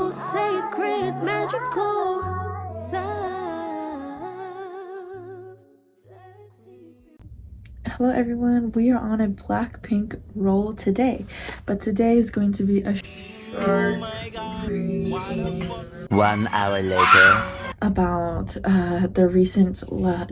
so sacred, magical love. Hello everyone, we are on a Blackpink roll today, but today is going to be a short reading 1 hour later. about the recent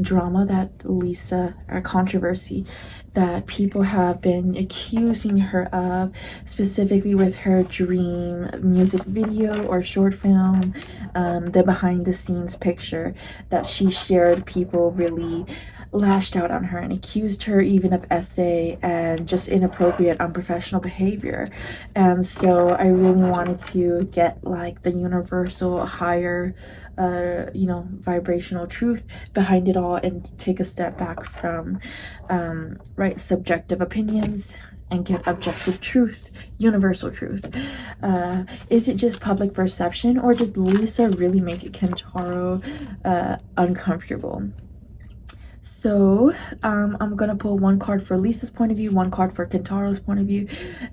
drama that Lisa, or controversy that people have been accusing her of, specifically with her dream music video or short film, the behind the scenes picture that she shared. People really lashed out on her and accused her even of 𝓑𝓮𝓻𝓼𝓸𝓷𝓭 and just inappropriate, unprofessional behavior. And so I really wanted to get like the universal higher vibrational truth behind it all and take a step back from subjective opinions and get objective truth, universal truth. Is it just public perception, or did Lisa really make Kentaro uncomfortable? So I'm gonna pull one card for Lisa's point of view, one card for Kentaro's point of view,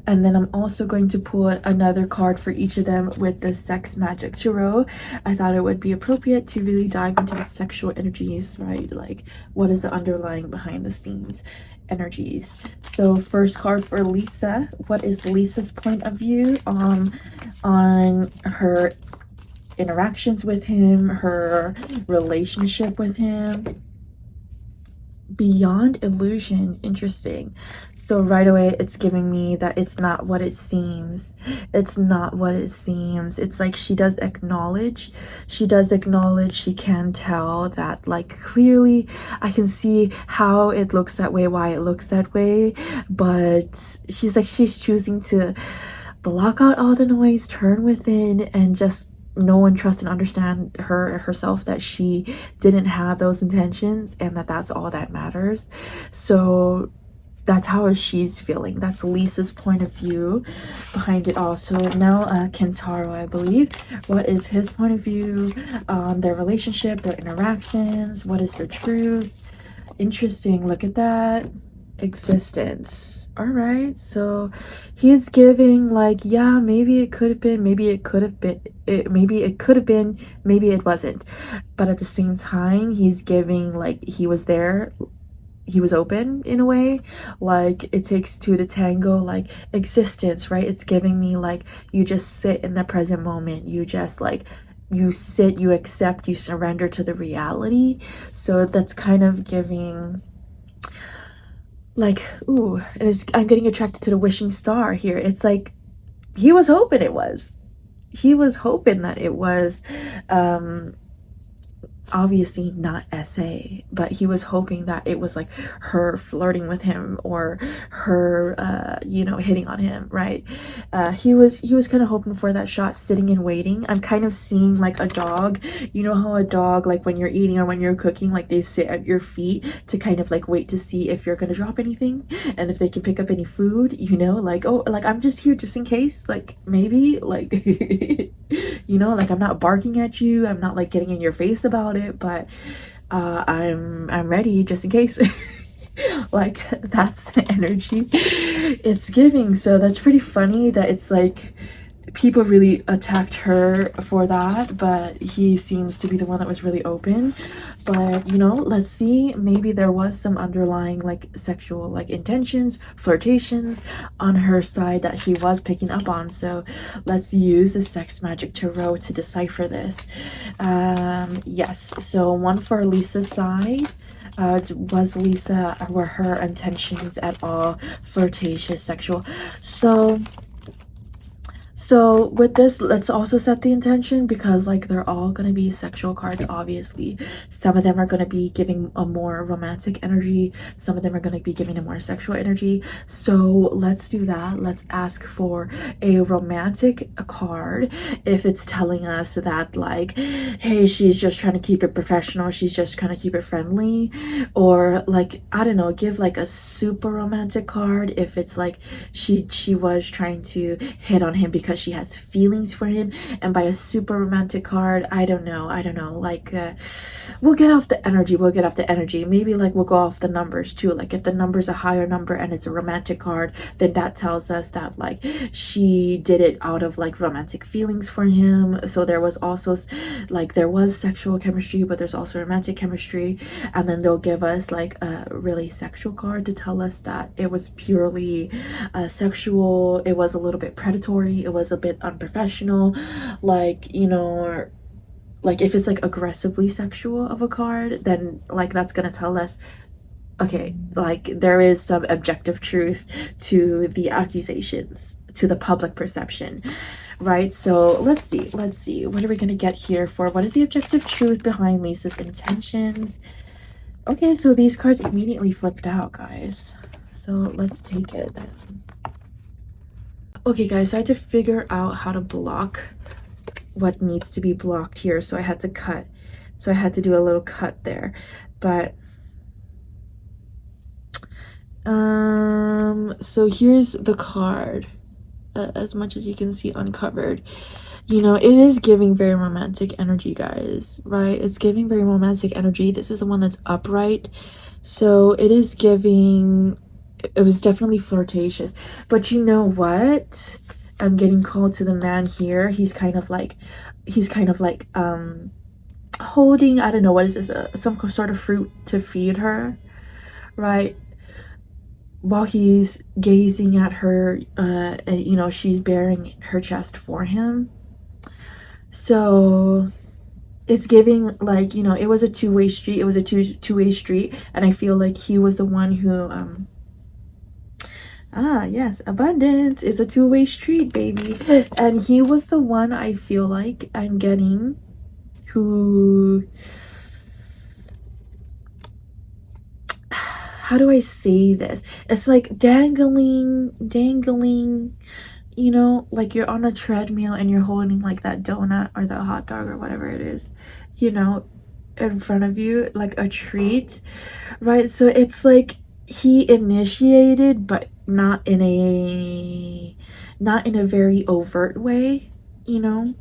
and then I'm also going to pull another card for each of them with the sex magic tarot. I thought it would be appropriate to really dive into the sexual energies, right? Like, what is the underlying behind the scenes energies? So first card for Lisa, what is Lisa's point of view on her interactions with him, her relationship with him? Beyond illusion. Interesting. So right away it's giving me that it's not what it seems. It's not what it seems. It's like she does acknowledge, she can tell that, like, clearly I can see how it looks that way, why it looks that way, but she's choosing to block out all the noise, turn within, and just know and trust and understand herself that she didn't have those intentions, and that's all that matters. So that's how she's feeling. That's Lisa's point of view behind it all. So now Kentaro, I believe, what is his point of view on their relationship, their interactions? What is the truth? Interesting. Look at that. Existence. All right, so he's giving like, yeah, maybe it could have been, maybe it could have been, maybe it could have been, maybe it wasn't, but at the same time he's giving like he was there, he was open in a way. Like, it takes two to tango, like existence, right? It's giving me like you just sit in the present moment, you just like you sit, you accept, you surrender to the reality. So that's kind of giving like, ooh, I'm getting attracted to the wishing star here. It's like he was hoping it was. He was hoping that it was obviously not 𝓑𝓼𝓼𝓵, but he was hoping that it was like her flirting with him or her hitting on him, right? He was kind of hoping for that shot, sitting and waiting. I'm kind of seeing like a dog. You know how a dog, like when you're eating or when you're cooking, like they sit at your feet to kind of like wait to see if you're gonna drop anything and if they can pick up any food, like, oh, like I'm just here just in case, like maybe, like like I'm not barking at you, I'm not like getting in your face about it, but I'm ready just in case. Like, that's the energy it's giving. So that's pretty funny that it's like people really attacked her for that, but he seems to be the one that was really open. But let's see, maybe there was some underlying like sexual like intentions, flirtations on her side that he was picking up on. So let's use the sex magic tarot to decipher this. Yes, so one for Lisa's side. Was Lisa, were her intentions at all flirtatious, sexual? So with this, let's also set the intention, because like they're all going to be sexual cards, obviously. Some of them are going to be giving a more romantic energy, some of them are going to be giving a more sexual energy. So let's do that. Let's ask for a romantic card. If it's telling us that like, hey, she's just trying to keep it professional, she's just trying to keep it friendly, or like, I don't know, give like a super romantic card if it's like she was trying to hit on him because because she has feelings for him. And by a super romantic card, I don't know, like we'll get off the energy, maybe like we'll go off the numbers too. Like if the number's a higher number and it's a romantic card, then that tells us that like she did it out of like romantic feelings for him. So there was also like there was sexual chemistry, but there's also romantic chemistry. And then they'll give us like a really sexual card to tell us that it was purely sexual, it was a little bit predatory, it was a bit unprofessional, like, you know, like if it's like aggressively sexual of a card, then like that's gonna tell us, okay, like there is some objective truth to the accusations, to the public perception, right? So let's see what are we gonna get here for what is the objective truth behind Lisa's intentions. Okay, so these cards immediately flipped out, guys, so let's take it then. Okay guys, so I had to figure out how to block what needs to be blocked here, so I had to cut, so I had to do a little cut there. But so here's the card, as much as you can see uncovered. You know, it is giving very romantic energy, guys, right? It's giving very romantic energy. This is the one that's upright, so it is giving, it was definitely flirtatious. But you know what, I'm getting called to the man here. He's kind of like holding, I don't know, what is this, some sort of fruit to feed her, right? While he's gazing at her, and you know, she's bearing her chest for him. So it's giving like, you know, it was a two-way street, it was a two-way street, and I feel like he was the one who yes, abundance is a two-way street, baby. And he was the one, I feel like I'm getting, who, how do I say this? It's like dangling, you know, like you're on a treadmill and you're holding like that donut or the hot dog or whatever it is, you know, in front of you, like a treat, right? So it's like he initiated, but not in a very overt way, you know.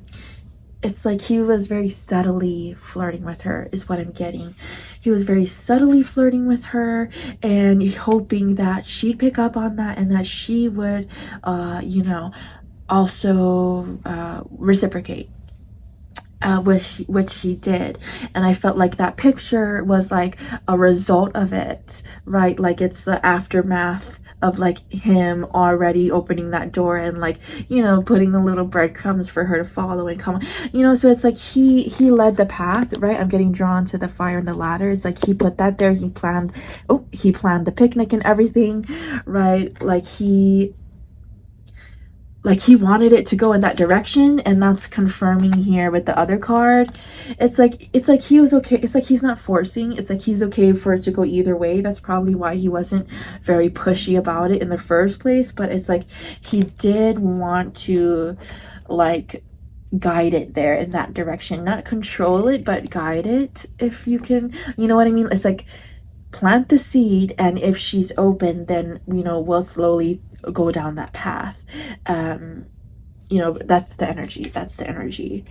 It's like he was very subtly flirting with her is what I'm getting. He was very subtly flirting with her and hoping that she'd pick up on that and that she would you know, also reciprocate, which she did. And I felt like that picture was like a result of it, right? Like it's the aftermath of like him already opening that door and like, you know, putting the little breadcrumbs for her to follow and come, you know. So it's like he led the path, right? I'm getting drawn to the fire and the ladder. It's like he put that there, he planned the picnic and everything, right? Like he wanted it to go in that direction, and that's confirming here with the other card. It's like he was okay. It's like he's not forcing. It's like he's okay for it to go either way. That's probably why he wasn't very pushy about it in the first place. But it's like he did want to like guide it there in that direction, not control it, but guide it, if you can, you know what I mean? It's like plant the seed, and if she's open, then, you know, we'll slowly go down that path. You know, that's the energy.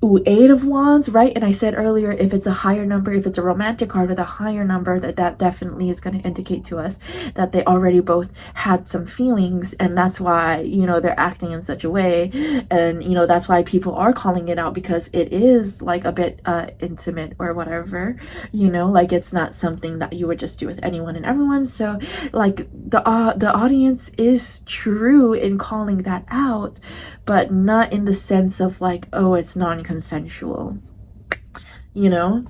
Ooh, 8 of Wands, right? And I said earlier, if it's a higher number, if it's a romantic card with a higher number, that definitely is going to indicate to us that they already both had some feelings, and that's why, you know, they're acting in such a way. And, you know, that's why people are calling it out, because it is like a bit intimate or whatever, you know, like it's not something that you would just do with anyone and everyone. So like the audience is true in calling that out, but not in the sense of like, oh, it's non-consensual, you know.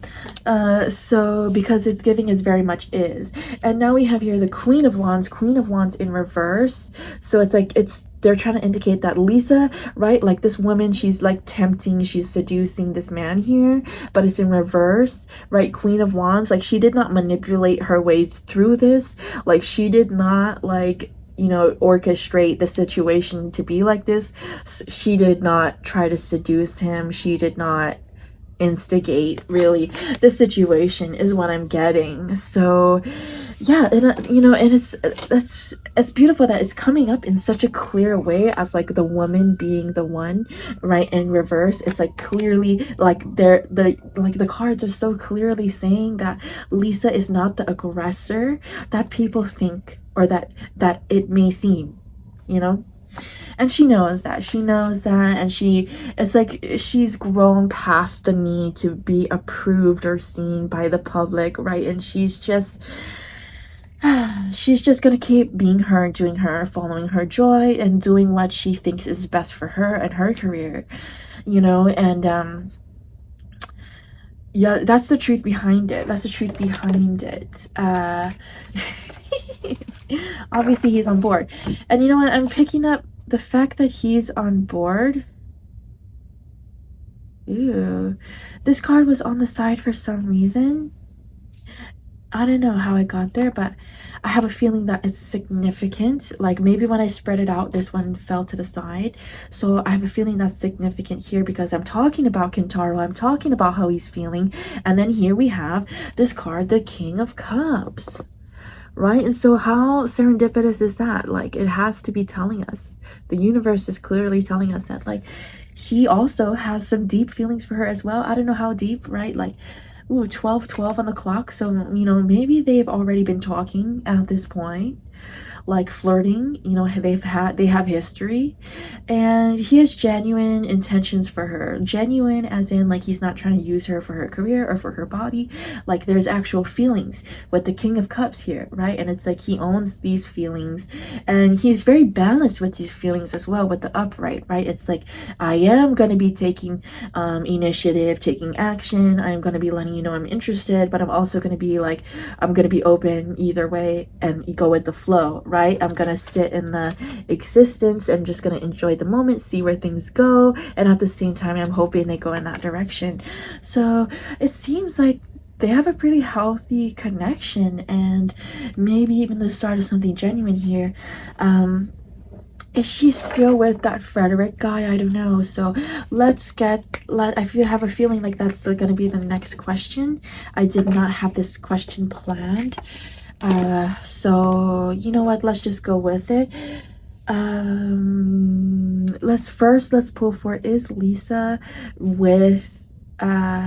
So because it's giving, is very much is. And now we have here the Queen of Wands in reverse. So it's like they're trying to indicate that Lisa, right, like this woman, she's like tempting, she's seducing this man here, but it's in reverse, right? Queen of Wands, like she did not manipulate her way through this, like she did not like, you know, orchestrate the situation to be like this. She did not try to seduce him. She did not instigate really the situation is what I'm getting. So yeah, and you know, and it's beautiful that it's coming up in such a clear way as like the woman being the one, right? In reverse, it's like clearly like the cards are so clearly saying that Lisa is not the aggressor that people think, or that it may seem, you know. And she knows that, and it's like she's grown past the need to be approved or seen by the public, right? And she's just gonna keep being her, doing her, following her joy, and doing what she thinks is best for her and her career, you know. And yeah, that's the truth behind it. Obviously he's on board. And you know what, I'm picking up the fact that he's on board. Ooh, this card was on the side for some reason. I don't know how I got there, but I have a feeling that it's significant. Like maybe when I spread it out, this one fell to the side. So I have a feeling that's significant here, because I'm talking about Kentaro, I'm talking about how he's feeling, and then here we have this card, the King of Cups. Right? And so how serendipitous is that? Like, it has to be telling us, the universe is clearly telling us that, like, he also has some deep feelings for her as well. I don't know how deep, right? Like, ooh, 12 on the clock. So, you know, maybe they've already been talking at this point, like flirting, you know, they have history, and he has genuine intentions for her. Genuine as in, like, he's not trying to use her for her career or for her body. Like, there's actual feelings with the King of Cups here, right? And it's like he owns these feelings, and he's very balanced with these feelings as well with the upright, right? It's like, I am going to be taking initiative, taking action. I'm going to be letting you know I'm interested, but I'm also going to be like, I'm going to be open either way and go with the flow, right? I'm gonna sit in the existence and just gonna enjoy the moment, see where things go, and at the same time I'm hoping they go in that direction. So it seems like they have a pretty healthy connection, and maybe even the start of something genuine here. Is she still with that Frederic guy? I don't know. So I have a feeling like that's gonna be the next question. I did not have this question planned. So you know what, let's just go with it. Let's pull for, is Lisa with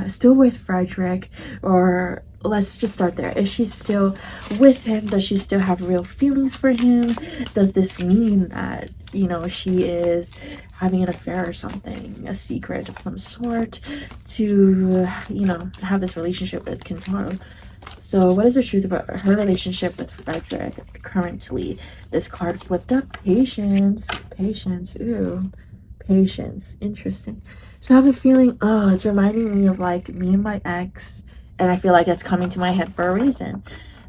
still with Frederic, or let's just start there. Is she still with him? Does she still have real feelings for him? Does this mean that, you know, she is having an affair or something, a secret of some sort, to, you know, have this relationship with Kentaro? So what is the truth about her relationship with Frederic currently? This card flipped up. Patience. Ooh, patience. Interesting. So I have a feeling, oh, it's reminding me of like me and my ex, and I feel like it's coming to my head for a reason.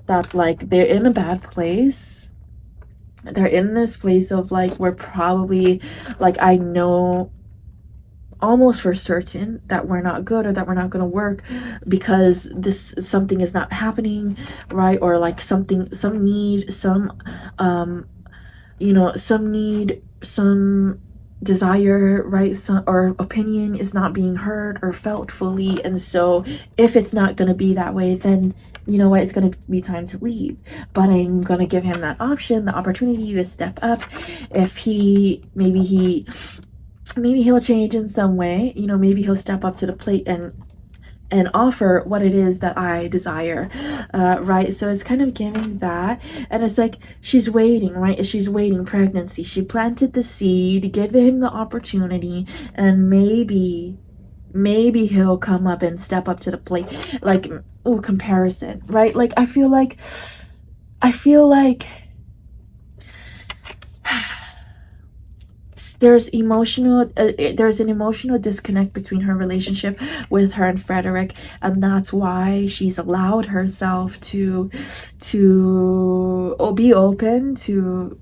That like they're in a bad place. They're in this place of like, we're probably, like, I know almost for certain that we're not good, or that we're not going to work, because something is not happening, right? Or like some need, some desire, right? Or opinion is not being heard or felt fully. And so if it's not going to be that way, then you know what, it's going to be time to leave. But I'm going to give him that option, the opportunity to step up. If maybe he'll change in some way, you know, maybe he'll step up to the plate and offer what it is that I desire, right? So it's kind of giving that, and it's like she's waiting, right? She's waiting, pregnancy. She planted the seed, give him the opportunity, and maybe he'll come up and step up to the plate. Like, oh, comparison, right? Like I feel like there's an emotional disconnect between her relationship with her and Frederic, and that's why she's allowed herself to be open to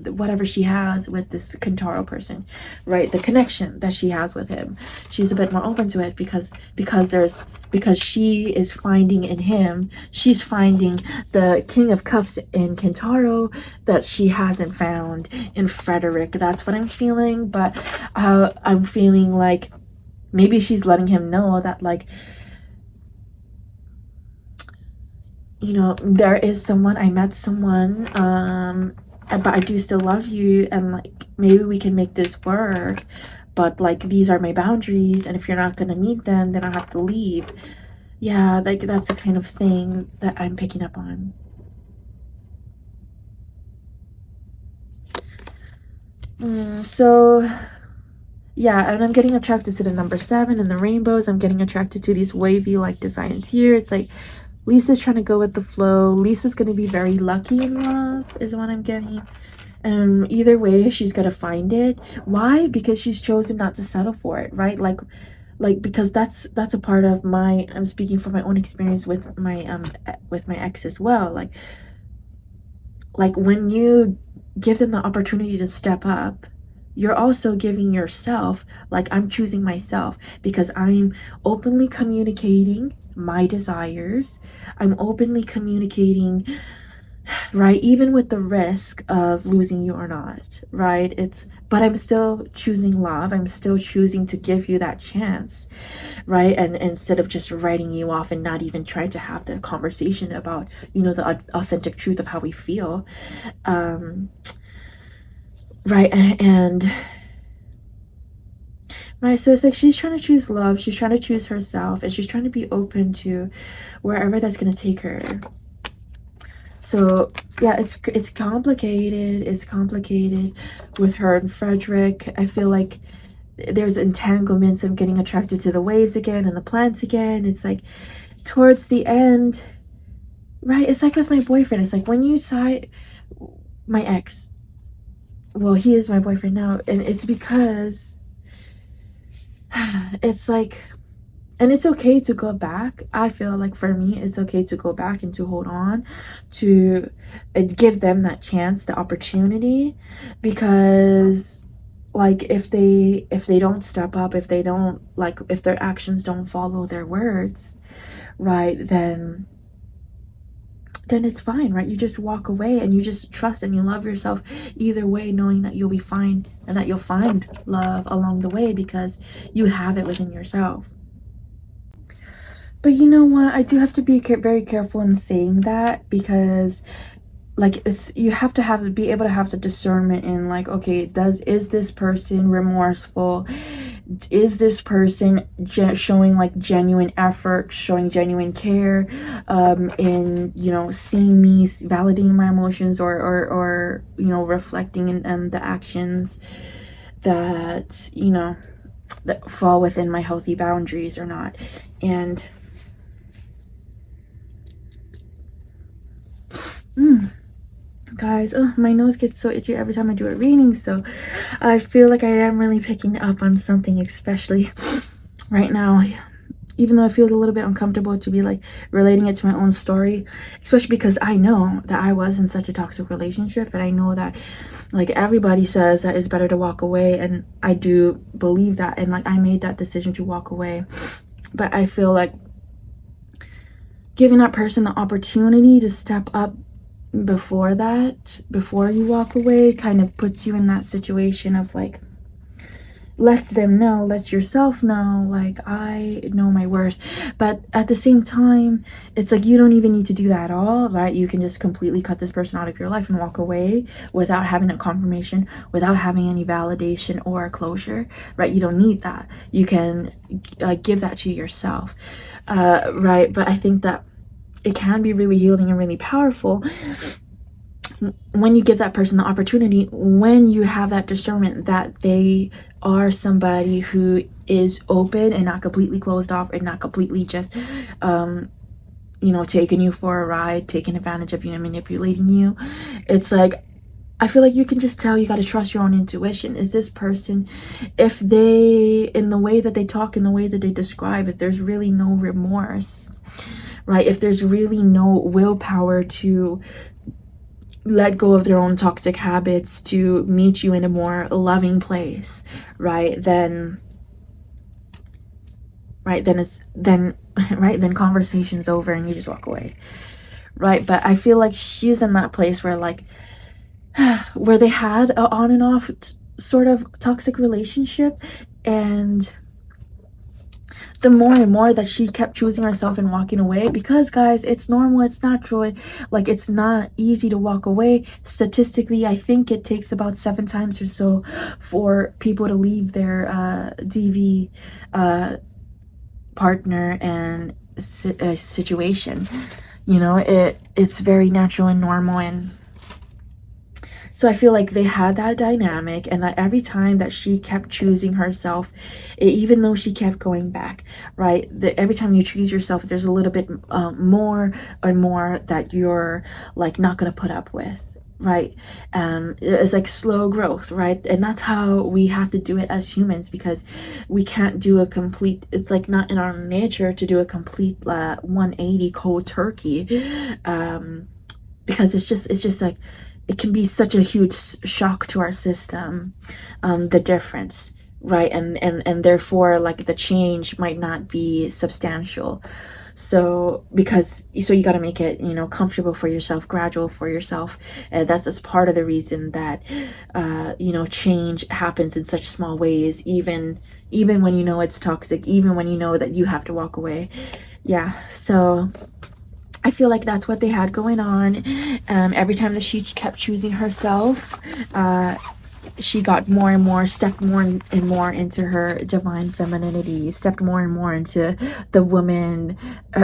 whatever she has with this Kentaro person, right? The connection that she has with him, she's a bit more open to it, because she is finding in him, she's finding the King of Cups in Kentaro that she hasn't found in Frederic. That's what I'm feeling. But I'm feeling like maybe she's letting him know that, like, you know, there is someone, I met someone, but I do still love you, and like maybe we can make this work, but like these are my boundaries, and if you're not gonna meet them, then I have to leave. Yeah, like that's the kind of thing that I'm picking up on. So yeah, and I'm getting attracted to the number 7 and the rainbows. I'm getting attracted to these wavy like designs here. It's like Lisa's trying to go with the flow. Lisa's going to be very lucky in love is what I'm getting. Either way, she's going to find it. Why? Because she's chosen not to settle for it, right? Like because that's a part of my, I'm speaking from my own experience with my ex as well. Like when you give them the opportunity to step up, you're also giving yourself, like, I'm choosing myself because I'm openly communicating my desires. I'm openly communicating, right, even with the risk of losing you or not, right? But I'm still choosing love. I'm still choosing to give you that chance, right? And instead of just writing you off and not even trying to have the conversation about, you know, the authentic truth of how we feel, right? And right, so it's like she's trying to choose love, she's trying to choose herself, and she's trying to be open to wherever that's going to take her. So yeah, it's complicated. It's complicated with her and Frederic. I feel like there's entanglements of getting attracted to the waves again and the plants again. It's like towards the end, right? It's like with my boyfriend. It's like when you saw my ex, well, he is my boyfriend now, and it's because it's like, and it's okay to go back. I feel like for me, it's okay to go back and to hold on, to give them that chance, the opportunity, because like if they don't step up, if they don't, like, if their actions don't follow their words, right, then it's fine, right? You just walk away and you just trust and you love yourself either way, knowing that you'll be fine and that you'll find love along the way because you have it within yourself. But you know what? I do have to be very careful in saying that because, like, you have to be able to have the discernment in, like, okay, is this person remorseful? Is this person showing like genuine effort, showing genuine care, in, you know, seeing me, validating my emotions, or you know, reflecting in the actions that, you know, that fall within my healthy boundaries or not. And guys, oh, my nose gets so itchy every time I do a reading, so I feel like I am really picking up on something, especially right now, even though it feels a little bit uncomfortable to be like relating it to my own story, especially because I know that I was in such a toxic relationship, and I know that, like, everybody says that it's better to walk away, and I do believe that, and like I made that decision to walk away. But I feel like giving that person the opportunity to step up before you walk away, kind of puts you in that situation of like, lets yourself know, like, I know my worth. But at the same time, it's like you don't even need to do that at all, right? You can just completely cut this person out of your life and walk away without having a confirmation, without having any validation or closure, right? You don't need that. You can like give that to yourself, right? But I think that it can be really healing and really powerful when you give that person the opportunity, when you have that discernment that they are somebody who is open and not completely closed off and not completely just you know, taking you for a ride, taking advantage of you and manipulating you. It's like, I feel like you can just tell, you got to trust your own intuition. Is this person, if they, in the way that they talk, in the way that they describe, if there's really no remorse, right? If there's really no willpower to let go of their own toxic habits to meet you in a more loving place, right? Then conversation's over and you just walk away, right? But I feel like she's in that place where, like, where they had a on and off sort of toxic relationship, and the more and more that she kept choosing herself and walking away, because guys, it's normal, it's natural, like it's not easy to walk away. Statistically, I think it takes about 7 times or so for people to leave their DV partner and situation. You know, it's very natural and normal. And so I feel like they had that dynamic, and that every time that she kept choosing herself, even though she kept going back, right? Every time you choose yourself, there's a little bit more and more that you're like not gonna put up with, right? It's like slow growth, right? And that's how we have to do it as humans, because we can't do a complete, it's like not in our nature to do a complete 180 cold turkey, because it's just like, it can be such a huge shock to our system, the difference, right? And therefore, like, the change might not be substantial. So you got to make it, you know, comfortable for yourself, gradual for yourself. That's part of the reason that you know, change happens in such small ways, even when you know it's toxic, even when you know that you have to walk away. Yeah, so I feel like that's what they had going on. Every time that she kept choosing herself, she got more and more, stepped more and more into her divine femininity, stepped more and more into the woman,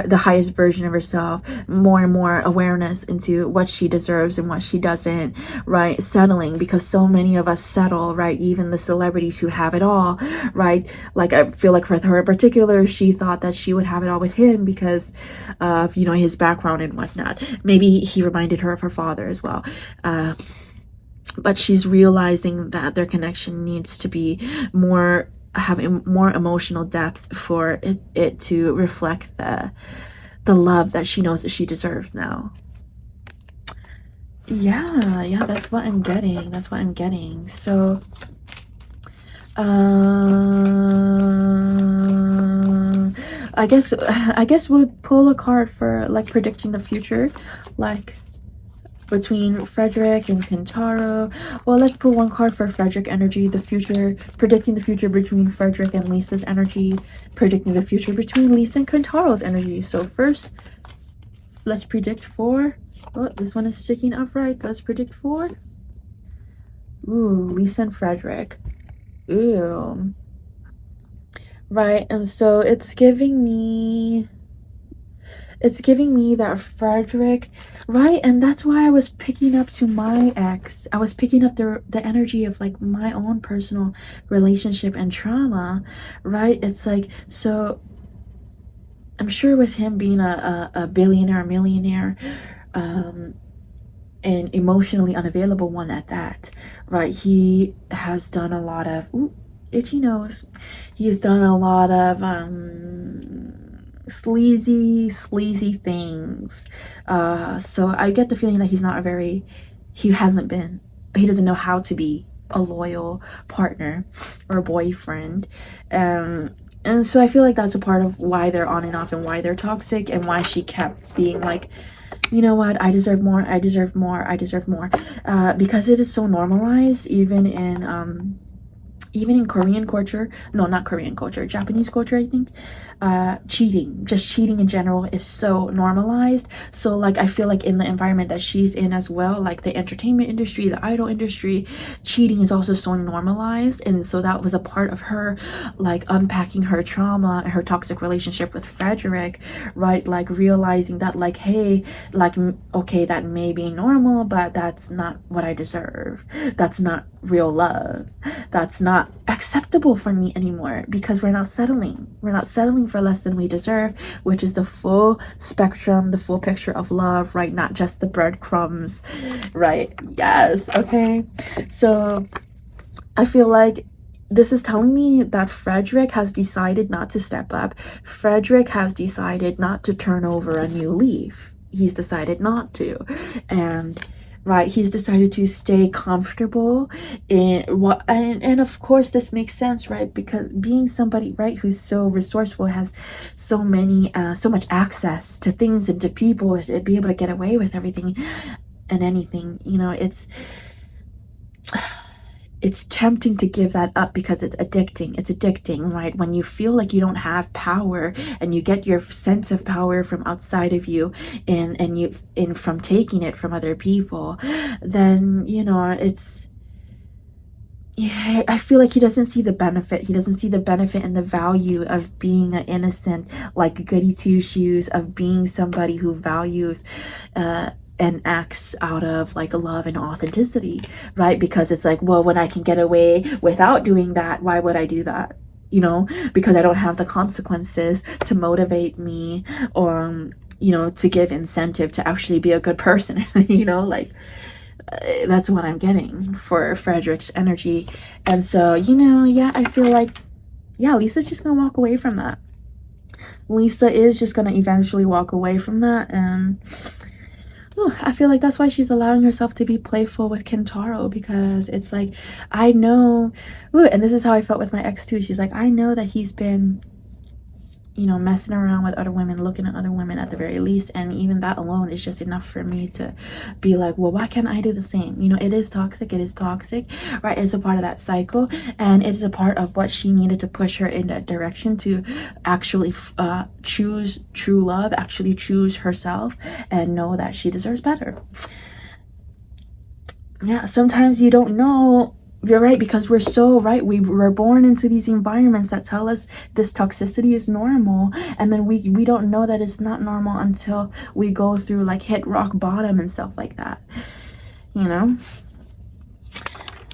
the highest version of herself, more and more awareness into what she deserves and what she doesn't, right? Settling, because so many of us settle, right? Even the celebrities who have it all, right? Like, I feel like for her in particular, she thought that she would have it all with him because of, you know, his background and whatnot. Maybe he reminded her of her father as well. But she's realizing that their connection needs to be more, having more emotional depth for it to reflect the love that she knows that she deserves now. Yeah, that's what I'm getting. So I guess we'll pull a card for like predicting the future, like between Frederic and Kentaro. Well, let's put one card for Frederic energy, the future, predicting the future between Frederic and Lisa's energy, predicting the future between Lisa and Kentaro's energy. So first, let's predict for, oh, this one is sticking upright. Let's predict for, ooh, Lisa and Frederic. Ooh. Right, and so it's giving me that Frederic, right? And that's why I was picking up to my ex. I was picking up the energy of like my own personal relationship and trauma, right? It's like, so I'm sure with him being a billionaire, millionaire, and emotionally unavailable one at that, right? He has done a lot of, ooh, itchy nose. He's done a lot of sleazy things. So I get the feeling that he doesn't know how to be a loyal partner or boyfriend. And so I feel like that's a part of why they're on and off and why they're toxic, and why she kept being like, you know what, I deserve more, because it is so normalized, even in Korean culture, no, not Korean culture, Japanese culture, I think, cheating in general is so normalized. So like, I feel like in the environment that she's in as well, like the entertainment industry, the idol industry, cheating is also so normalized. And so that was a part of her like unpacking her trauma, her toxic relationship with Frederic, right? Like realizing that like, hey, like, okay, that may be normal, but that's not what I deserve. That's not real love. That's not acceptable for me anymore, because we're not settling for less than we deserve, which is the full spectrum, the full picture of love, right? Not just the breadcrumbs, right? Yes. Okay, so I feel like this is telling me that Frederic has decided not to step up. Frederic has decided not to turn over a new leaf. He's decided not to. And right, he's decided to stay comfortable in what, and of course this makes sense, right? Because being somebody, right, who's so resourceful, has so much access to things and to people, to be able to get away with everything and anything, you know, it's tempting to give that up because it's addicting, right? When you feel like you don't have power and you get your sense of power from outside of you and from taking it from other people, then it's, yeah, I feel like he doesn't see the benefit. He doesn't see the benefit and the value of being an innocent, like goody two shoes, of being somebody who values and acts out of like love and authenticity, right? Because it's like, well, when I can get away without doing that, why would I do that? Because I don't have the consequences to motivate me, or to give incentive to actually be a good person. That's what I'm getting for Frederic's energy. And so, yeah, I feel like, yeah, Lisa's just gonna walk away from that. Lisa is just gonna eventually walk away from that. And I feel like that's why she's allowing herself to be playful with Kentaro, because it's like, I know, and this is how I felt with my ex too. She's like, I know that he's been messing around with other women, looking at other women at the very least, and even that alone is just enough for me to be like, well, why can't I do the same? It is toxic, right? It's a part of that cycle, and it's a part of what she needed to push her in that direction, to actually choose true love, actually choose herself, and know that she deserves better. Yeah, sometimes you don't know. You're right, because we're so right. We were born into these environments that tell us this toxicity is normal, and then we don't know that it's not normal until we go through, like, hit rock bottom and stuff like that.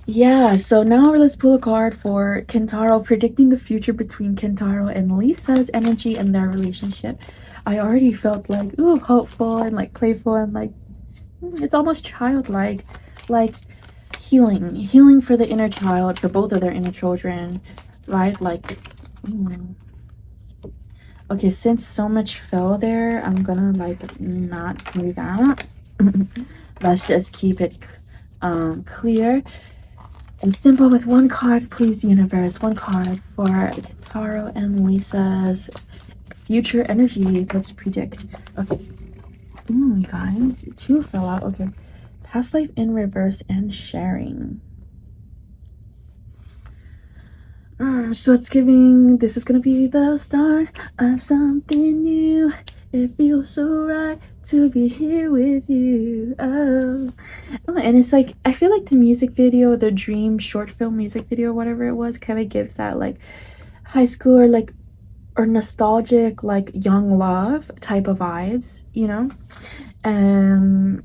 Yeah, so now let's pull a card for Kentaro, predicting the future between Kentaro and Lisa's energy and their relationship. I already felt like, ooh, hopeful and like playful and like it's almost childlike, like healing for the inner child, for both of their inner children, right? Like, okay, since so much fell there, I'm gonna like not do that. Let's just keep it clear and simple with one card, please, universe. One card for Kentaro and Lisa's future energies. Let's predict. Okay. You guys, 2 fell out. Okay. Past life in reverse and sharing. So it's giving, this is gonna be the start of something new. It feels so right to be here with you. Oh, and it's like, I feel like the music video, the Dream short film music video, whatever it was, kind of gives that like high school or nostalgic, like young love type of vibes, and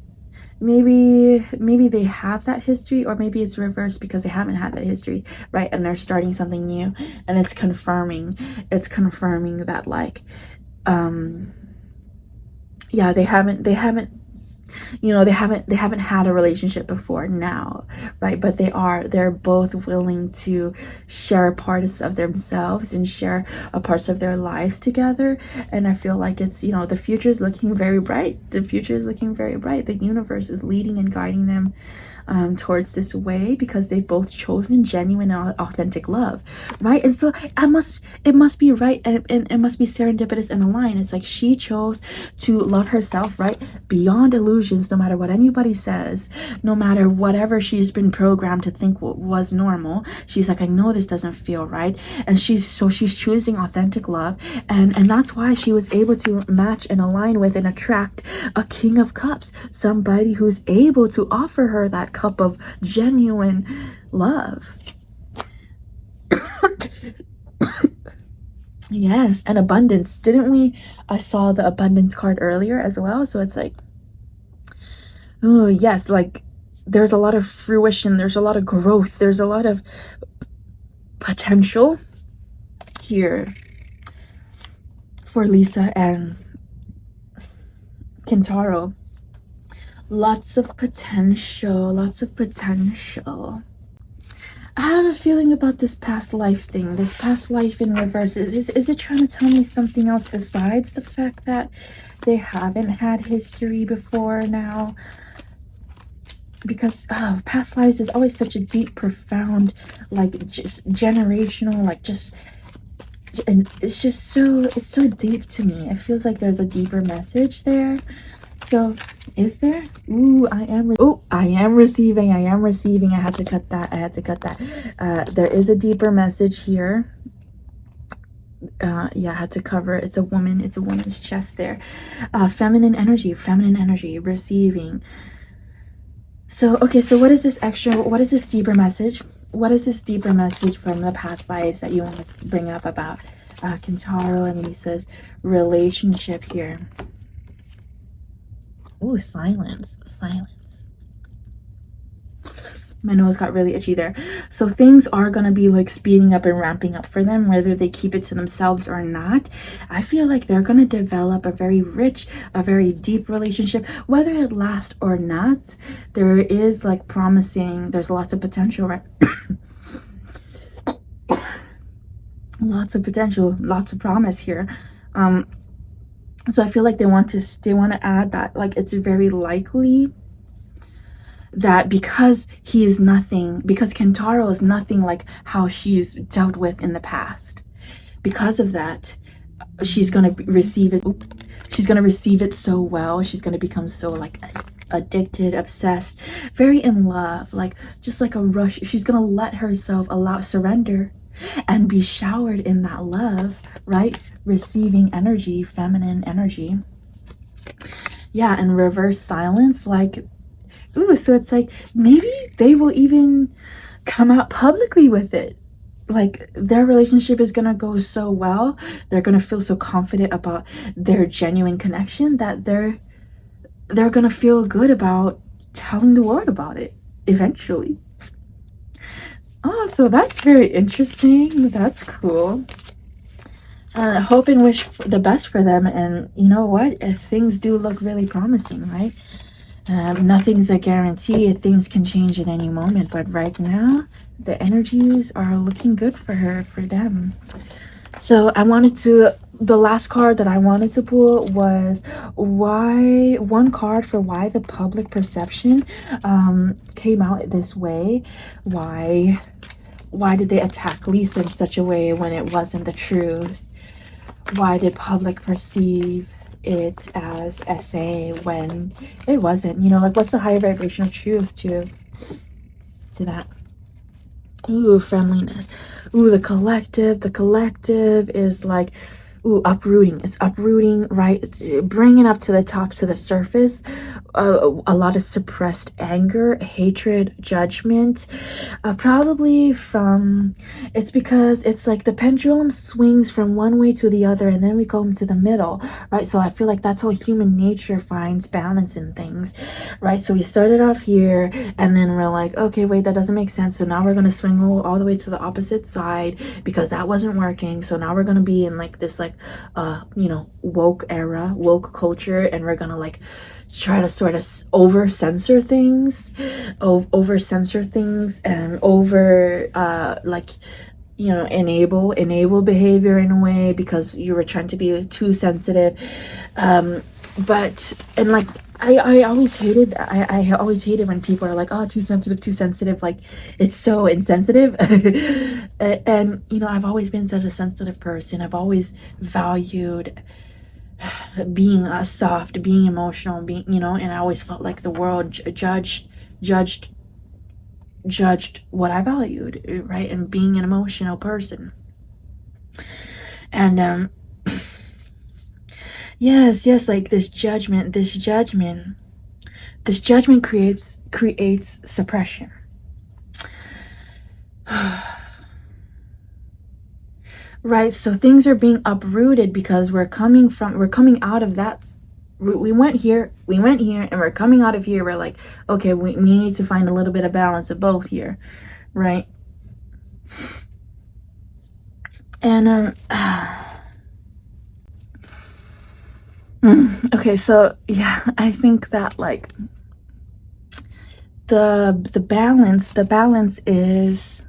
maybe they have that history, or maybe it's reversed because they haven't had that history, right? And they're starting something new, and it's confirming that like yeah, they haven't had a relationship before now, right? But they're both willing to share parts of themselves and share a parts of their lives together. And I feel like it's, the future is looking very bright. The universe is leading and guiding them towards this way, because they've both chosen genuine and authentic love, right? And so it must be right, and it must be serendipitous and aligned. It's like she chose to love herself, right, beyond illusions, no matter what anybody says, no matter whatever she's been programmed to think was normal. She's like, I know this doesn't feel right, and she's choosing authentic love, and that's why she was able to match and align with and attract a King of Cups, somebody who's able to offer her that cup of genuine love. Yes, and abundance. Didn't we? I saw the abundance card earlier as well, so it's like, oh yes, like there's a lot of fruition, there's a lot of growth, there's a lot of potential here for Lisa and Kentaro. Lots of potential. I have a feeling about this past life thing, this past life in reverse. Is it trying to tell me something else besides the fact that they haven't had history before now? Because past lives is always such a deep, profound, like just generational, like just, and it's so deep to me. It feels like there's a deeper message there. So is there? Ooh, I am receiving. I had to cut that. There is a deeper message here. Yeah, I had to cover. It's a woman's chest there. Feminine energy, receiving. So okay, so what is this deeper message? What is this deeper message from the past lives that you want to bring up about Kentaro and Lisa's relationship here? Ooh, silence. My nose got really itchy there. So things are gonna be like speeding up and ramping up for them, whether they keep it to themselves or not. I feel like they're gonna develop a very rich, a very deep relationship, whether it lasts or not. There is like promising, there's lots of potential, right? Lots of potential, lots of promise here. So I feel like they want to add that, like, it's very likely that because Kentaro is nothing like how she's dealt with in the past, because of that, she's gonna receive it. She's gonna receive it so well. She's gonna become so like addicted, obsessed, very in love, like just like a rush. She's gonna let herself surrender and be showered in that love, right? Receiving energy, feminine energy. Yeah, and reverse silence, like, ooh, so it's like maybe they will even come out publicly with it. Like their relationship is gonna go so well. They're gonna feel so confident about their genuine connection that they're gonna feel good about telling the world about it eventually. Oh, so that's very interesting. That's cool. Hope and wish for the best for them. And you know what? If things do look really promising, right? Nothing's a guarantee. Things can change at any moment. But right now, the energies are looking good for them. So the last card that I wanted to pull was one card for why the public perception came out this way. Why did they attack Lisa in such a way when it wasn't the truth? Why did public perceive it as SA when it wasn't? You know, like, what's the higher vibrational truth to that? Ooh, friendliness. Ooh, the collective is like, ooh, uprooting. It's uprooting, right? It's bringing up to the top, to the surface, a lot of suppressed anger, hatred, judgment, probably it's because it's like the pendulum swings from one way to the other, and then we go into the middle, right? So I feel like that's how human nature finds balance in things, right? So we started off here, and then we're like, okay, wait, that doesn't make sense. So now we're going to swing all the way to the opposite side because that wasn't working. So now we're going to be in like this, like, you know, woke culture, and we're gonna like try to sort of over censor things and like, you know, enable behavior in a way because you were trying to be too sensitive. But and like I always hated when people are like, oh, too sensitive, like it's so insensitive. And you know, I've always been such a sensitive person. I've always valued being soft, being emotional, being, you know, and I always felt like the world judged what I valued, right? And being an emotional person. And yes, like this judgment creates suppression. Right, so things are being uprooted because we're coming out of that. We went here, and we're coming out of here. We're like, okay, we need to find a little bit of balance of both here, right? And okay, so yeah, I think that like the balance is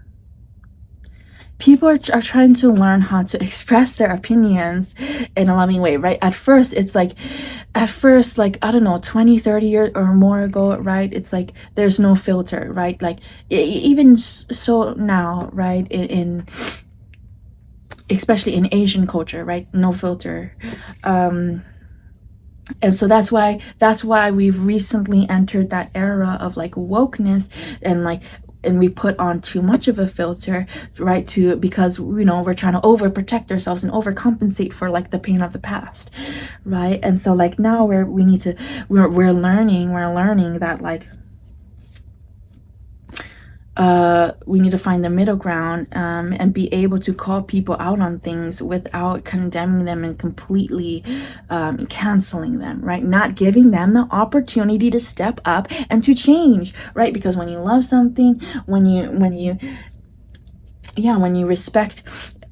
people are trying to learn how to express their opinions in a loving way, right? At first, like, I don't know, 20, 30 years or more ago, right? It's like there's no filter, right? Like even so now, right? In especially in Asian culture, right? No filter. And so that's why we've recently entered that era of like wokeness, and we put on too much of a filter, right? Because we're trying to overprotect ourselves and overcompensate for like the pain of the past, right? And so like now we're learning that like we need to find the middle ground, and be able to call people out on things without condemning them and completely canceling them, right? Not giving them the opportunity to step up and to change, right? Because when you love something, when you respect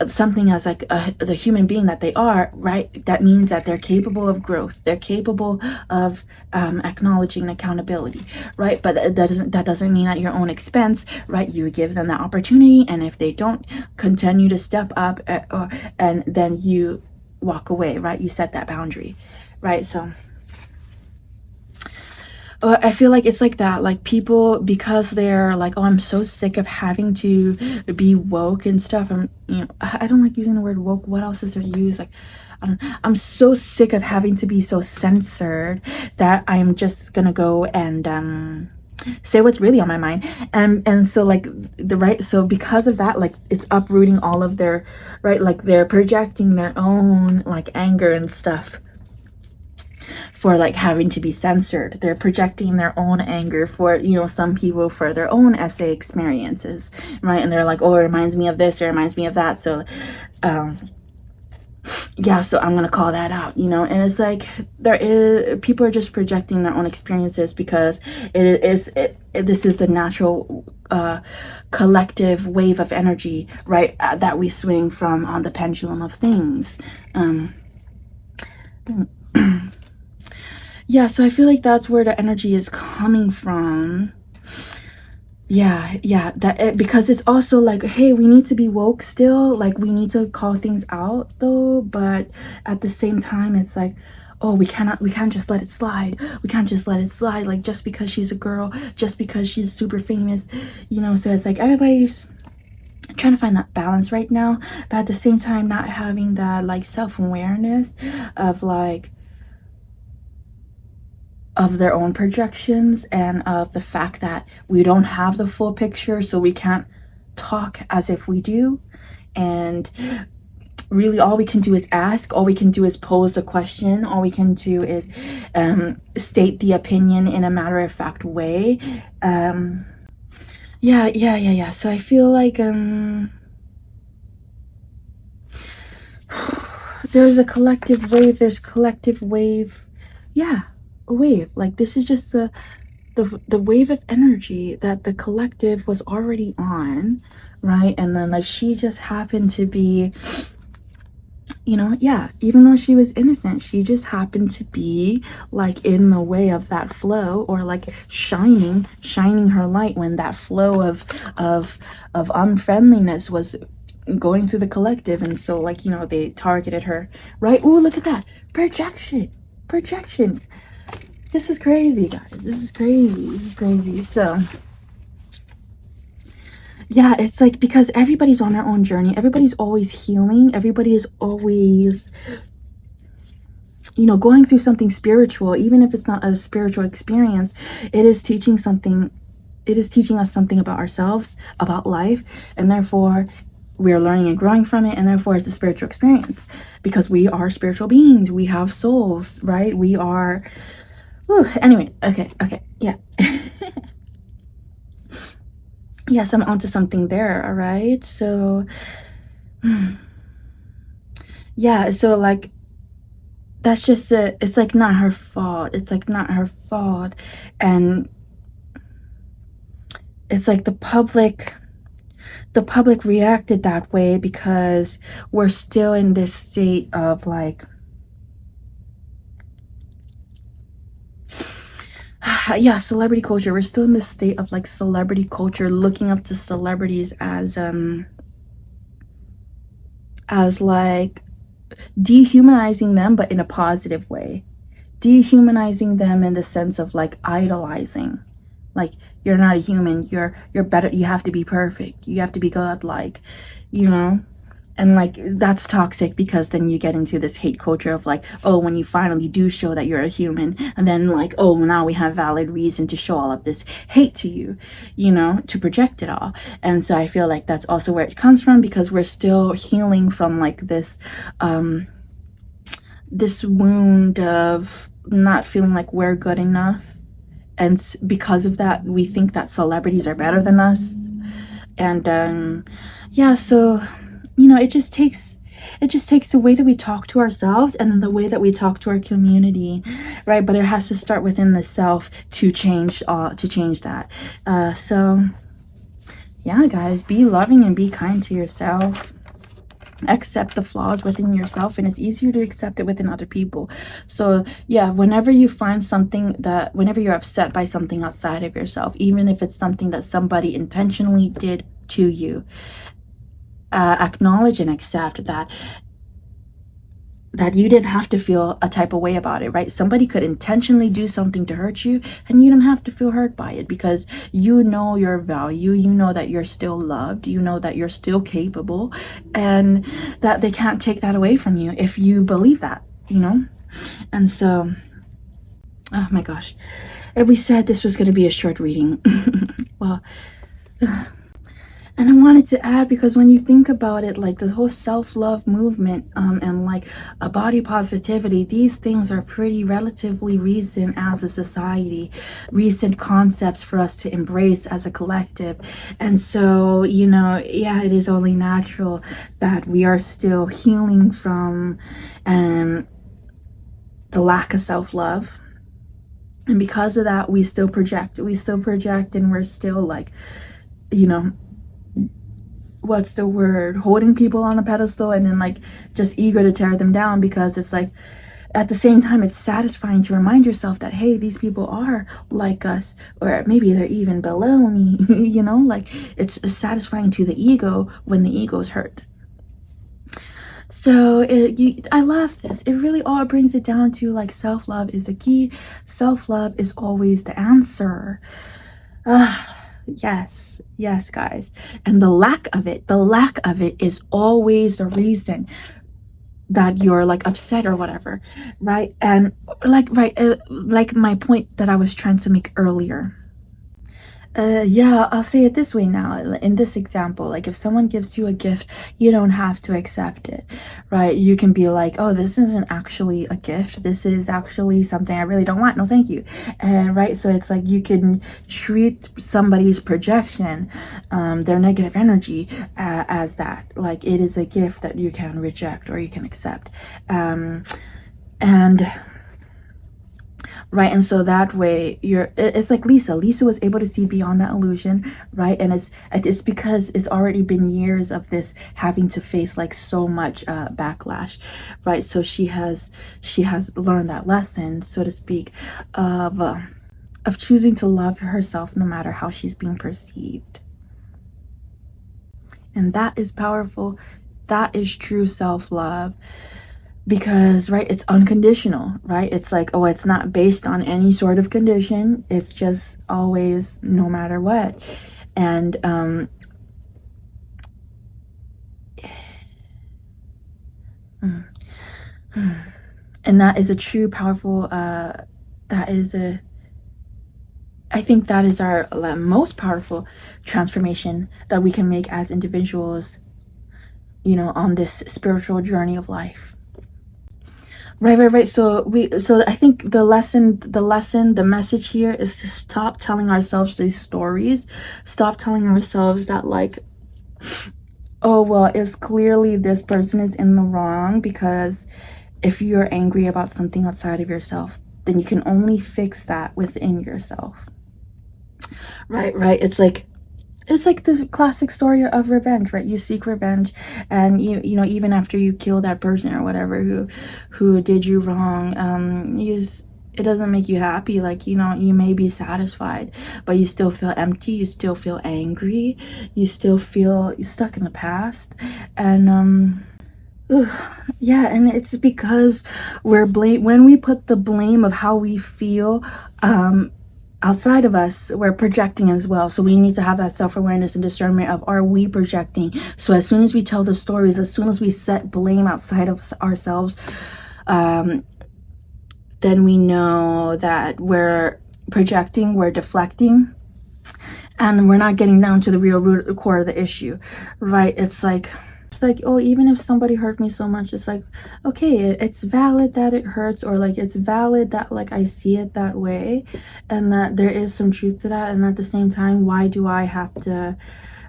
something as like the human being that they are, right, that means that they're capable of growth, they're capable of acknowledging accountability, right? But that doesn't mean at your own expense, right? You give them the opportunity, and if they don't continue to step up, and then you walk away, right? You set that boundary, right? So I feel like it's like that, like people, because they're like, oh, I'm so sick of having to be woke and stuff. I don't like using the word woke. What else is there to use? Like, I'm so sick of having to be so censored that I'm just gonna go and say what's really on my mind. And so like so because of that, like it's uprooting all of their, right, like they're projecting their own like anger and stuff for like having to be censored. They're projecting their own anger for, some people for their own essay experiences, right? And they're like, oh, it reminds me of this, or it reminds me of that. So, yeah, so I'm gonna call that out, and it's like people are just projecting their own experiences because this is a natural collective wave of energy, right, that we swing from on the pendulum of things. Yeah, so I feel like that's where the energy is coming from. Yeah, because it's also like, hey, we need to be woke still, like we need to call things out though, but at the same time it's like, oh, we can't just let it slide. We can't just let it slide, like just because she's a girl, just because she's super famous, so it's like everybody's trying to find that balance right now, but at the same time not having that like self-awareness of like of their own projections, and of the fact that we don't have the full picture, so we can't talk as if we do. And really all we can do is ask, all we can do is pose a question, all we can do is state the opinion in a matter-of-fact way. Yeah, so I feel like there's a collective wave. Yeah, a wave. Like this is just the wave of energy that the collective was already on, right? And then like she just happened to be, yeah, even though she was innocent, she just happened to be like in the way of that flow, or like shining her light when that flow of unfriendliness was going through the collective. And so like, they targeted her, right? Oh, look at that projection. This is crazy, guys. This is crazy. So yeah, it's like, because everybody's on their own journey, everybody's always healing, everybody is always going through something spiritual. Even if it's not a spiritual experience, it is teaching us something about ourselves, about life, and therefore we are learning and growing from it, and therefore it's a spiritual experience, because we are spiritual beings, we have souls, right? We are anyway, okay, yeah. Yes, I'm onto something there. All right, so yeah, so like that's just it. It's like not her fault. And it's like the public reacted that way because we're still in this state of like, yeah, celebrity culture. We're still in this state of like celebrity culture, looking up to celebrities as like dehumanizing them, but in a positive way. Dehumanizing them in the sense of like idolizing, like you're not a human, you're better, you have to be perfect, you have to be godlike, And like, that's toxic, because then you get into this hate culture of like, oh, when you finally do show that you're a human, and then like, oh, now we have valid reason to show all of this hate to you, you know, to project it all. And so I feel like that's also where it comes from, because we're still healing from like this this wound of not feeling like we're good enough. And because of that, we think that celebrities are better than us. And yeah, so, you know, it just takes the way that we talk to ourselves and the way that we talk to our community, right? But it has to start within the self to change that. So yeah, guys, be loving and be kind to yourself. Accept the flaws within yourself, and it's easier to accept it within other people. So yeah, whenever you find something that, whenever you're upset by something outside of yourself, even if it's something that somebody intentionally did to you, acknowledge and accept that you didn't have to feel a type of way about it, right? Somebody could intentionally do something to hurt you, and you don't have to feel hurt by it, because you know your value, you know that you're still loved, you know that you're still capable, and that they can't take that away from you if you believe that, you know? And so, oh my gosh, and we said this was going to be a short reading. Well, and I wanted to add, because when you think about it, like the whole self-love movement, and like a body positivity, these things are pretty relatively recent as a society, recent concepts for us to embrace as a collective. And so, you know, yeah, it is only natural that we are still healing from the lack of self-love. And because of that, we still project, and we're still like, you know, what's the word, holding people on a pedestal, and then like just eager to tear them down, because it's like, at the same time, it's satisfying to remind yourself that, hey, these people are like us, or maybe they're even below me. You know, like it's satisfying to the ego when the ego's hurt. So I love this. It really all brings it down to like, self-love is the key. Self-love is always the answer. Yes, guys. And the lack of it is always the reason that you're like upset or whatever, right? And like, like my point that I was trying to make earlier. Yeah, I'll say it this way now. In this example, like if someone gives you a gift, you don't have to accept it, right? You can be like, oh, this isn't actually a gift. This is actually something I really don't want. No, thank you. And right, so it's like you can treat somebody's projection, their negative energy, as that. Like it is a gift that you can reject or you can accept. And right, and so that way it's like Lisa was able to see beyond that illusion, right? And it's because it's already been years of this having to face like so much backlash, right? So she has learned that lesson, so to speak, of choosing to love herself no matter how she's being perceived. And that is powerful. That is true self-love. Because, right, it's unconditional, right? It's like, oh, it's not based on any sort of condition. It's just always, no matter what. And and that is a true powerful, I think that is our most powerful transformation that we can make as individuals, you know, on this spiritual journey of life. Right. So I think the message here is to stop telling ourselves these stories. Stop telling ourselves that like, oh, well, it's clearly this person is in the wrong, because if you're angry about something outside of yourself, then you can only fix that within yourself. Right. It's like this classic story of revenge, right? You seek revenge, and you know, even after you kill that person or whatever who did you wrong, it doesn't make you happy. Like, you know, you may be satisfied, but you still feel empty, you still feel angry, you still feel stuck in the past. And yeah, and it's because when we put the blame of how we feel outside of us, we're projecting as well. So we need to have that self-awareness and discernment of, are we projecting? So as soon as we tell the stories, as soon as we set blame outside of ourselves, then we know that we're projecting, we're deflecting, and we're not getting down to the real root core of the issue, right? It's like, oh, even if somebody hurt me so much, it's like, okay, it's valid that it hurts, or like it's valid that like I see it that way, and that there is some truth to that. And at the same time, why do I have to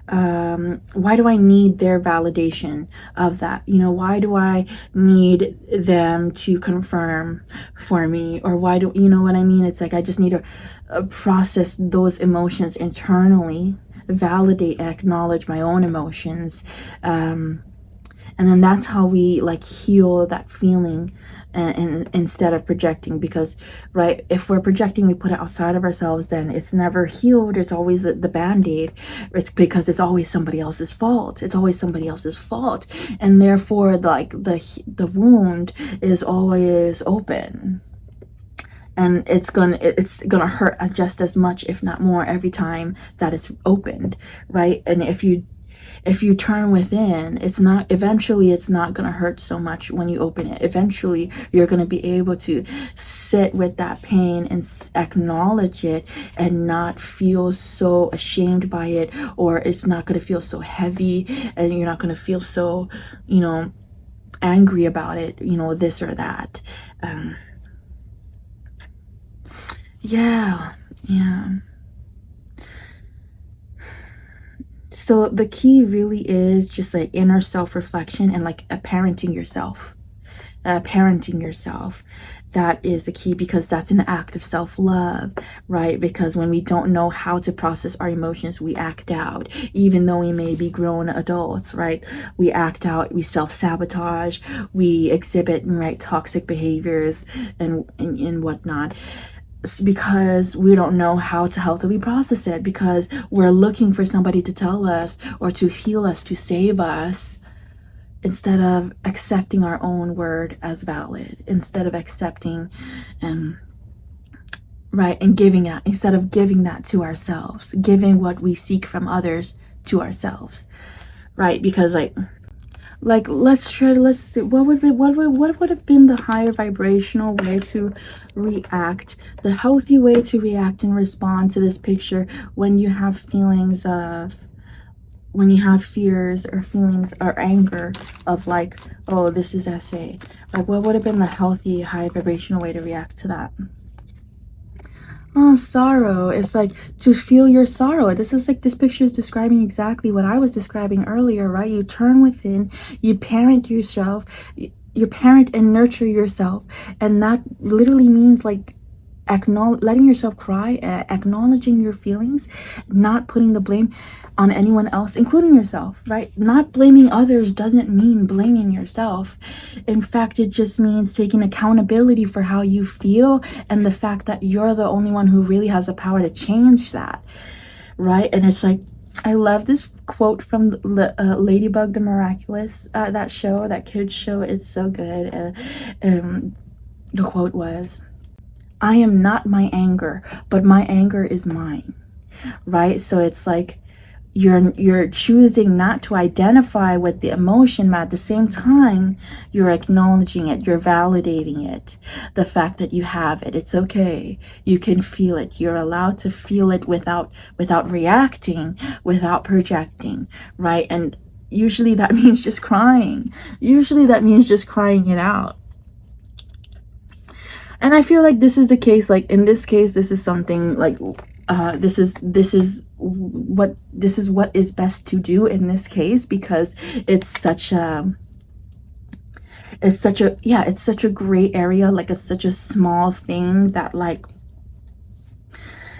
why do I need their validation of that? You know, why do I need them to confirm for me? Or why do, you know what I mean? It's like I just need to process those emotions internally, validate, acknowledge my own emotions, and then that's how we like heal that feeling, and instead of projecting. Because right, if we're projecting, we put it outside of ourselves, then it's never healed. It's always the band-aid. It's because it's always somebody else's fault. It's always somebody else's fault, and therefore like the wound is always open, and it's gonna hurt just as much, if not more, every time that it's opened, right? And if you turn within, eventually it's not going to hurt so much when you open it. Eventually you're going to be able to sit with that pain and acknowledge it, and not feel so ashamed by it, or it's not going to feel so heavy, and you're not going to feel so, you know, angry about it, you know, this or that. Yeah. So the key really is just like inner self-reflection and like parenting yourself. That is the key, because that's an act of self-love, right? Because when we don't know how to process our emotions, we act out, even though we may be grown adults, right? We act out, we self-sabotage, we exhibit, right, toxic behaviors and whatnot, because we don't know how to healthily process it, because we're looking for somebody to tell us or to heal us, to save us, instead of accepting our own word as valid, instead of accepting and giving it, instead of giving that to ourselves, giving what we seek from others to ourselves, right? Because like let's see what would have been the higher vibrational way to react, the healthy way to react and respond to this picture when you have feelings of, when you have fears or feelings or anger of like, oh, this is 𝓑. Like, what would have been the healthy high vibrational way to react to that? Oh, sorrow. It's like to feel your sorrow. This is like, this picture is describing exactly what I was describing earlier, right? You turn within, you parent yourself, you parent and nurture yourself. And that literally means like letting yourself cry, acknowledging your feelings, not putting the blame on anyone else, including yourself, right? Not blaming others doesn't mean blaming yourself. In fact, it just means taking accountability for how you feel, and the fact that you're the only one who really has the power to change that, right? And it's like, I love this quote from Ladybug the Miraculous, that show, that kids show. It's so good. The quote was, "I am not my anger, but my anger is mine," right? So it's like you're choosing not to identify with the emotion, but at the same time you're acknowledging it, you're validating it, the fact that you have it. It's okay, you can feel it, you're allowed to feel it without reacting, without projecting, right? And usually that means just crying. Usually that means just crying it out. And I feel like this is the case, like in this case, this is something like this is what is best to do in this case, because it's such a gray area, like it's such a small thing that like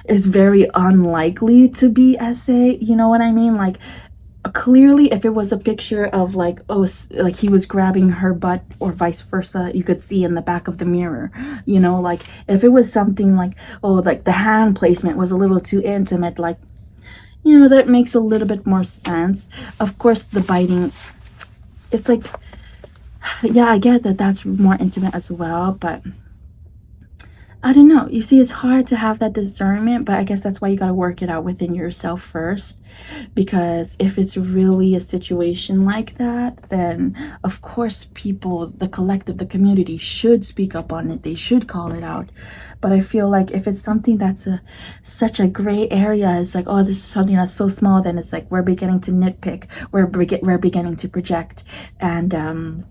is very unlikely to be 𝓑, you know what I mean? Like clearly if it was a picture of like, oh, like he was grabbing her butt or vice versa, you could see in the back of the mirror, you know, like if it was something like, oh, like the hand placement was a little too intimate, like, you know, that makes a little bit more sense. Of course the biting, it's like, yeah, I get that that's more intimate as well, but I don't know. You see, it's hard to have that discernment, but I guess that's why you got to work it out within yourself first. Because if it's really a situation like that, then of course people, the collective, the community should speak up on it. They should call it out. But I feel like if it's something that's such a gray area, it's like, oh, this is something that's so small, then it's like we're beginning to nitpick. We're beginning to project. And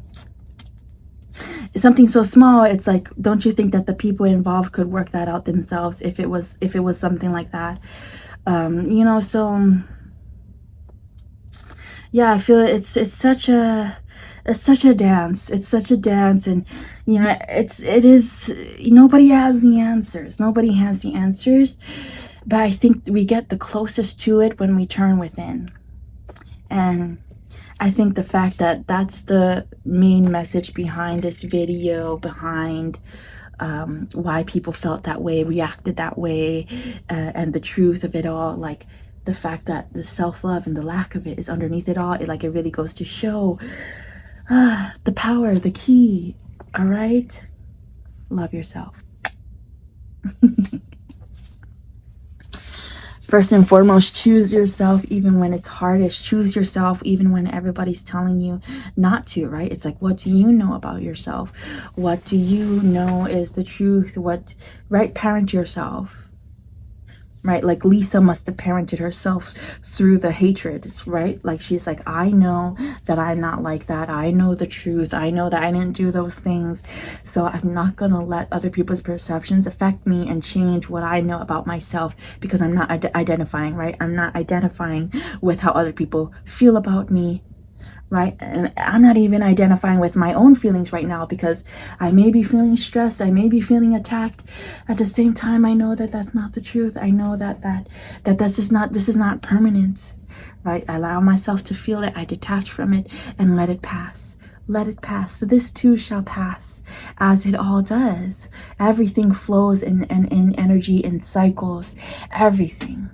something so small, it's like, don't you think that the people involved could work that out themselves if it was something like that? You know, so yeah, I feel it's such a dance. It's such a dance. And you know, it is, nobody has the answers. Nobody has the answers, but I think we get the closest to it when we turn within. And I think the fact that that's the main message behind this video, behind why people felt that way, reacted that way, and the truth of it all, like the fact that the self-love and the lack of it is underneath it all, it really goes to show the power, the key. All right, love yourself. First and foremost, choose yourself even when it's hardest. Choose yourself even when everybody's telling you not to, right? It's like, what do you know about yourself? What do you know is the truth? What, right? Parent yourself, right? Like Lisa must have parented herself through the hatred, right? Like she's like, I know that I'm not like that. I know the truth. I know that I didn't do those things. So I'm not going to let other people's perceptions affect me and change what I know about myself, because I'm not identifying, right? I'm not identifying with how other people feel about me, right? And I'm not even identifying with my own feelings right now, because I may be feeling stressed, I may be feeling attacked. At the same time, I know that that's not the truth. I know that this is not permanent, right? I allow myself to feel it. I detach from it and let it pass. Let it pass. So this too shall pass, as it all does. Everything flows in energy, in cycles, everything.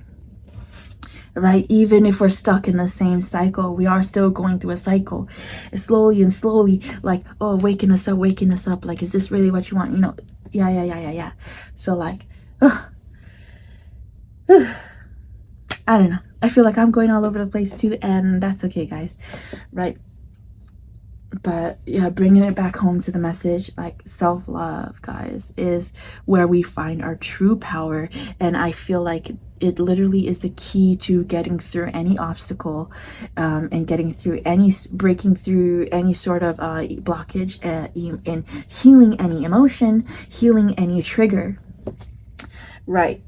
Right? Even if we're stuck in the same cycle, we are still going through a cycle. It's slowly and slowly, like, oh, waking us up. Like, is this really what you want? You know, yeah. So like, I don't know. I feel like I'm going all over the place too, and that's okay, guys. Right? But yeah, bringing it back home to the message, like self-love, guys, is where we find our true power. And I feel like it literally is the key to getting through any obstacle, and getting through breaking through any sort of blockage, and healing any emotion, healing any trigger. Right.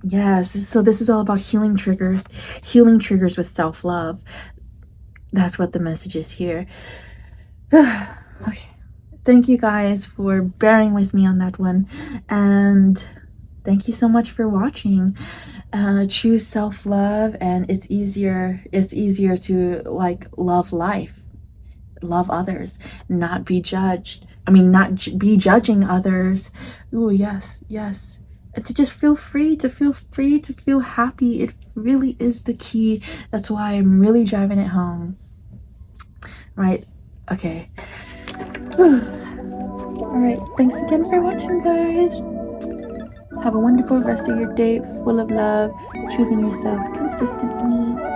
Yes. So this is all about healing triggers with self-love. That's what the message is here. Okay, thank you guys for bearing with me on that one, and thank you so much for watching. Choose self-love, and it's easier to like love life, love others, not be judged. I mean, not be judging others. Oh yes, and to just feel free, to feel happy. It really is the key. That's why I'm really driving it home, right? Okay. All right, thanks again for watching, guys. Have a wonderful rest of your day, full of love, choosing yourself consistently.